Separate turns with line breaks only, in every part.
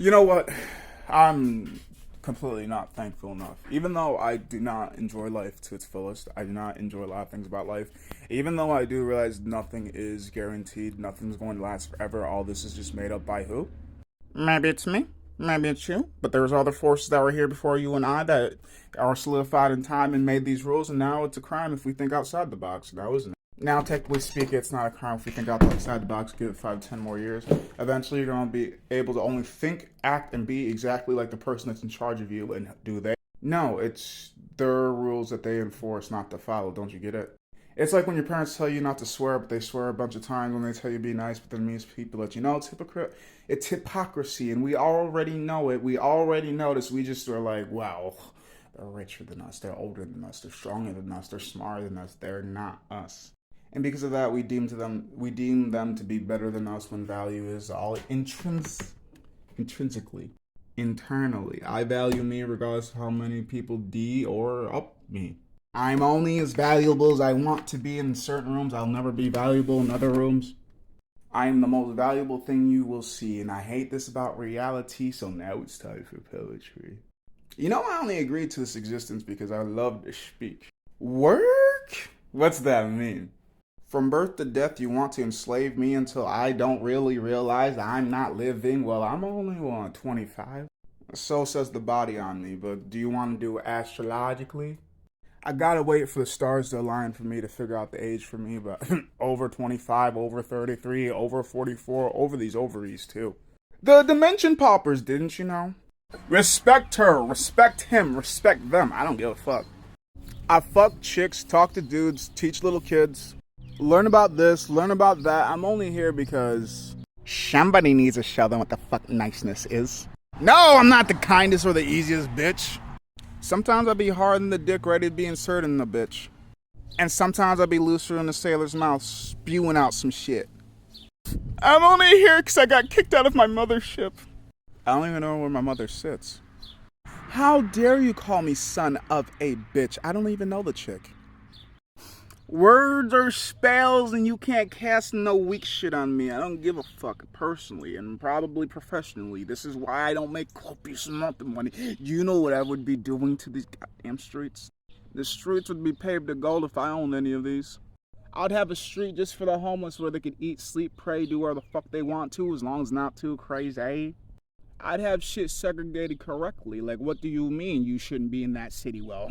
You know what? I'm completely not thankful enough. Even though I do not enjoy life to its fullest, I do not enjoy a lot of things about life. Even though I do realize nothing is guaranteed, nothing's going to last forever, all this is just made up by who? Maybe it's me, maybe it's you, but there's other forces that were here before you and I that are solidified in time and made these rules, and now it's a crime if we think outside the box. Now, isn't it? Now, technically speaking, it's not a crime if we think outside the box, give it 5, 10 more years. Eventually, you're going to be able to only think, act, and be exactly like the person that's in charge of you. And do they? No, it's their rules that they enforce not to follow. Don't you get it? It's like when your parents tell you not to swear, but they swear a bunch of times when they tell you to be nice, but then means people that you know it's hypocrite. It's hypocrisy, and we already know it. We already notice. We just are like, wow, they're richer than us, they're older than us, they're stronger than us, they're smarter than us. They're not us. And because of that, we deem them to be better than us when value is all intrinsically, internally. I value me regardless of how many people D or up me. I'm only as valuable as I want to be in certain rooms. I'll never be valuable in other rooms. I am the most valuable thing you will see, and I hate this about reality, so now it's time for poetry. You know, I only agreed to this existence because I love to speak. Work? What's that mean? From birth to death, you want to enslave me until I don't really realize I'm not living? Well, I'm only 25. So says the body on me, but do you want to do it astrologically? I gotta wait for the stars to align for me to figure out the age for me, but over 25, over 33, over 44, over these ovaries too. The dimension poppers, didn't you know? Respect her, respect him, respect them. I don't give a fuck. I fuck chicks, talk to dudes, teach little kids, learn about this, learn about that. I'm only here because somebody needs to show them what the fuck niceness is. No, I'm not the kindest or the easiest bitch. Sometimes I'll be hard in the dick, ready to be inserted in the bitch. And sometimes I'll be looser in the sailor's mouth, spewing out some shit. I'm only here because I got kicked out of my mothership. I don't even know where my mother sits. How dare you call me son of a bitch? I don't even know the chick. Words are spells and you can't cast no weak shit on me. I don't give a fuck personally and probably professionally. This is why I don't make copious amount of money. You know what I would be doing to these goddamn streets? The streets would be paved to gold if I owned any of these. I'd have a street just for the homeless where they could eat, sleep, pray, do whatever the fuck they want to as long as not too crazy. I'd have shit segregated correctly. Like, what do you mean you shouldn't be in that city? Well,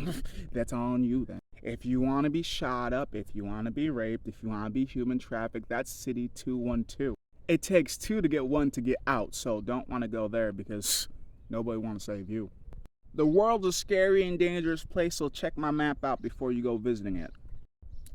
that's on you then. If you want to be shot up, if you want to be raped, if you want to be human trafficked, that's City 212. It takes two to get one to get out, so don't want to go there because nobody want to save you. The world's a scary and dangerous place, so check my map out before you go visiting it.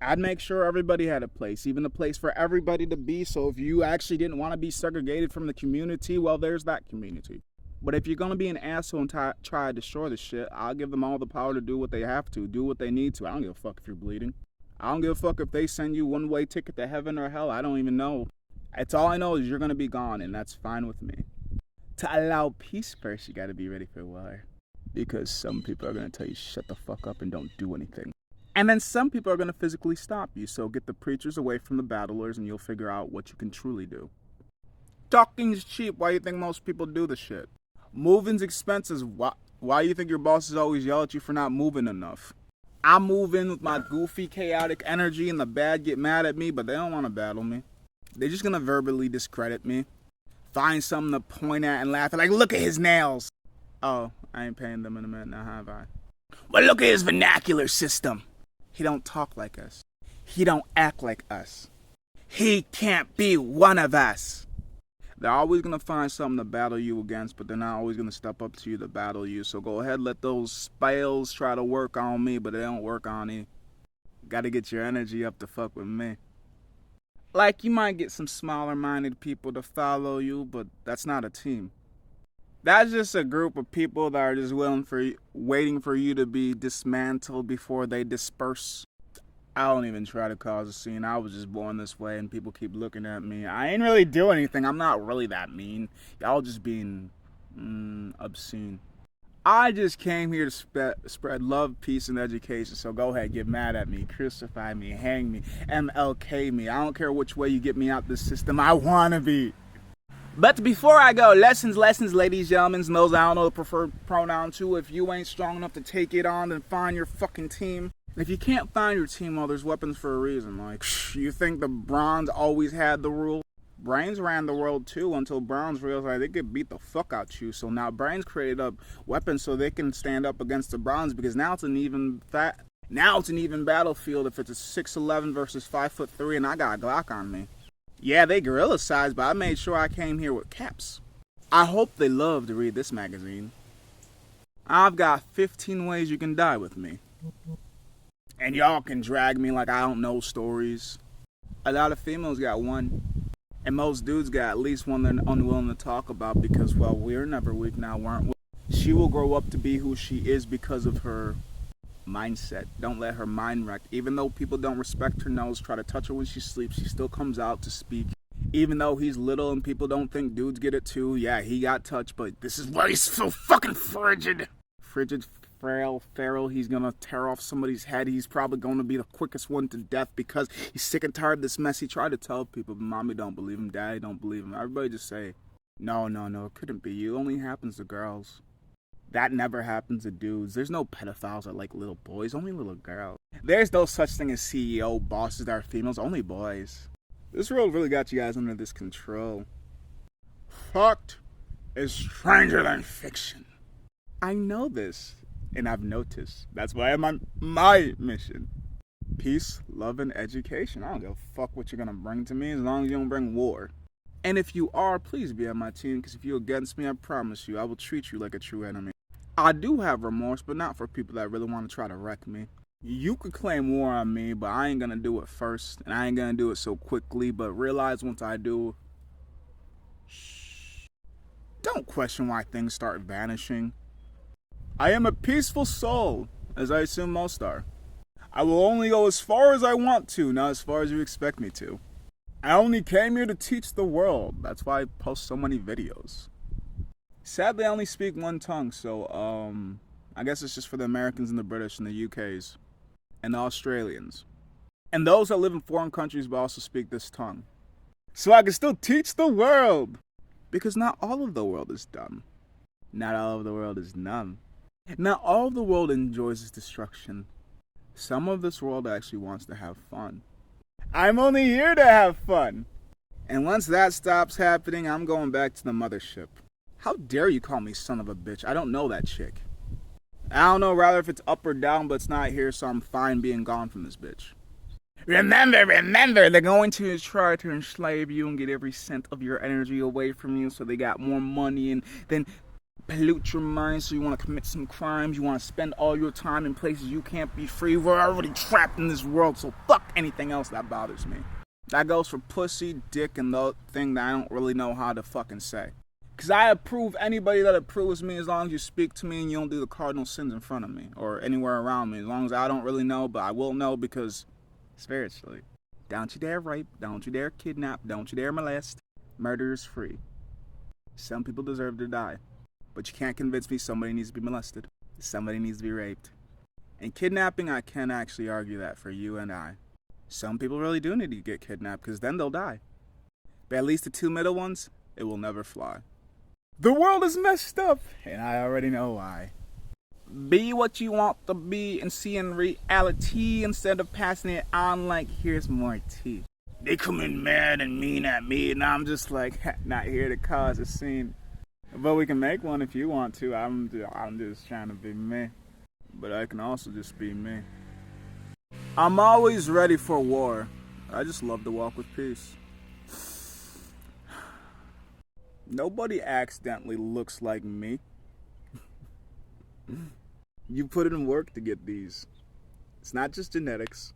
I'd make sure everybody had a place, even a place for everybody to be, so if you actually didn't want to be segregated from the community, well, there's that community. But if you're going to be an asshole and try to destroy the shit, I'll give them all the power to do what they have to, do what they need to. I don't give a fuck if you're bleeding. I don't give a fuck if they send you one-way ticket to heaven or hell. I don't even know. It's all I know is you're going to be gone, and that's fine with me. To allow peace first, you got to be ready for war. Because some people are going to tell you shut the fuck up and don't do anything. And then some people are going to physically stop you, so get the preachers away from the battlers and you'll figure out what you can truly do. Talking's cheap. Why do you think most people do the shit? Moving's expensive. Why do you think your bosses always yell at you for not moving enough? I move in with my goofy, chaotic energy and the bad get mad at me, but they don't want to battle me. They're just going to verbally discredit me. Find something to point at and laugh at, like, look at his nails. Oh, I ain't paying them in a minute now, have I? But look at his vernacular system. He don't talk like us. He don't act like us. He can't be one of us. They're always going to find something to battle you against, but they're not always going to step up to you to battle you. So go ahead, let those spells try to work on me, but they don't work on you. Got to get your energy up to fuck with me. Like, you might get some smaller-minded people to follow you, but that's not a team. That's just a group of people that are just waiting for you to be dismantled before they disperse. I don't even try to cause a scene. I was just born this way and people keep looking at me. I ain't really doing anything. I'm not really that mean. Y'all just being obscene. I just came here to spread love, peace, and education. So go ahead, get mad at me, crucify me, hang me, MLK me. I don't care which way you get me out this system. I want to be. But before I go, lessons, ladies, gentlemen, and those I don't know the preferred pronoun to. If you ain't strong enough to take it on, then find your fucking team. And if you can't find your team, well, there's weapons for a reason. Like, you think the Bronze always had the rule? Brains ran the world too until Browns realized they could beat the fuck out you. So now Brains created up weapons so they can stand up against the Browns, because now it's an even battlefield if it's a 6'11 versus 5'3", and I got a Glock on me. Yeah, they gorilla size, but I made sure I came here with caps. I hope they love to read this magazine. I've got 15 ways you can die with me. And y'all can drag me like I don't know stories. A lot of females got one. And most dudes got at least one they're unwilling to talk about because, well, we're never weak now, weren't we? She will grow up to be who she is because of her mindset. Don't let her mind wreck. Even though people don't respect her nose, try to touch her when she sleeps, she still comes out to speak. Even though he's little and people don't think dudes get it too. Yeah, he got touched, but this is why he's so fucking frigid. Frigid, frail, feral. He's gonna tear off somebody's head. He's probably gonna be the quickest one to death because he's sick and tired of this mess. He tried to tell people, but mommy don't believe him, daddy don't believe him. Everybody just say, no, it couldn't be you. It only happens to girls. That never happens to dudes. There's no pedophiles that like little boys, only little girls. There's no such thing as CEO bosses that are females, only boys. This world really got you guys under this control. Fact is stranger than fiction. I know this, and I've noticed. That's why I'm on my mission. Peace, love, and education. I don't give a fuck what you're gonna bring to me as long as you don't bring war. And if you are, please be on my team, because if you're against me, I promise you, I will treat you like a true enemy. I do have remorse, but not for people that really want to try to wreck me. You could claim war on me, but I ain't gonna do it first, and I ain't gonna do it so quickly, but realize once I do, don't question why things start vanishing. I am a peaceful soul, as I assume most are. I will only go as far as I want to, not as far as you expect me to. I only came here to teach the world. That's why I post so many videos. Sadly, I only speak one tongue, so I guess it's just for the Americans and the British and the UKs and the Australians. And those that live in foreign countries but also speak this tongue. So I can still teach the world. Because not all of the world is dumb. Not all of the world is numb. Not all of the world enjoys its destruction. Some of this world actually wants to have fun. I'm only here to have fun. And once that stops happening, I'm going back to the mothership. How dare you call me son of a bitch? I don't know that chick. I don't know rather if it's up or down, but it's not here, so I'm fine being gone from this bitch. Remember, they're going to try to enslave you and get every cent of your energy away from you so they got more money and then pollute your mind so you want to commit some crimes. You want to spend all your time in places you can't be free. We're already trapped in this world, so fuck anything else that bothers me. That goes for pussy, dick, and the thing that I don't really know how to fucking say. Because I approve anybody that approves me as long as you speak to me and you don't do the cardinal sins in front of me or anywhere around me. As long as I don't really know, but I will know because spiritually. Don't you dare rape. Don't you dare kidnap. Don't you dare molest. Murder is free. Some people deserve to die. But you can't convince me somebody needs to be molested. Somebody needs to be raped. And kidnapping, I can actually argue that for you and I. Some people really do need to get kidnapped because then they'll die. But at least the two middle ones, it will never fly. The world is messed up, and I already know why. Be what you want to be and see in reality instead of passing it on like, here's more tea. They come in mad and mean at me, and I'm just like, not here to cause a scene. But we can make one if you want to. I'm just trying to be me. But I can also just be me. I'm always ready for war. I just love to walk with peace. Nobody accidentally looks like me. You put in work to get these. It's not just genetics.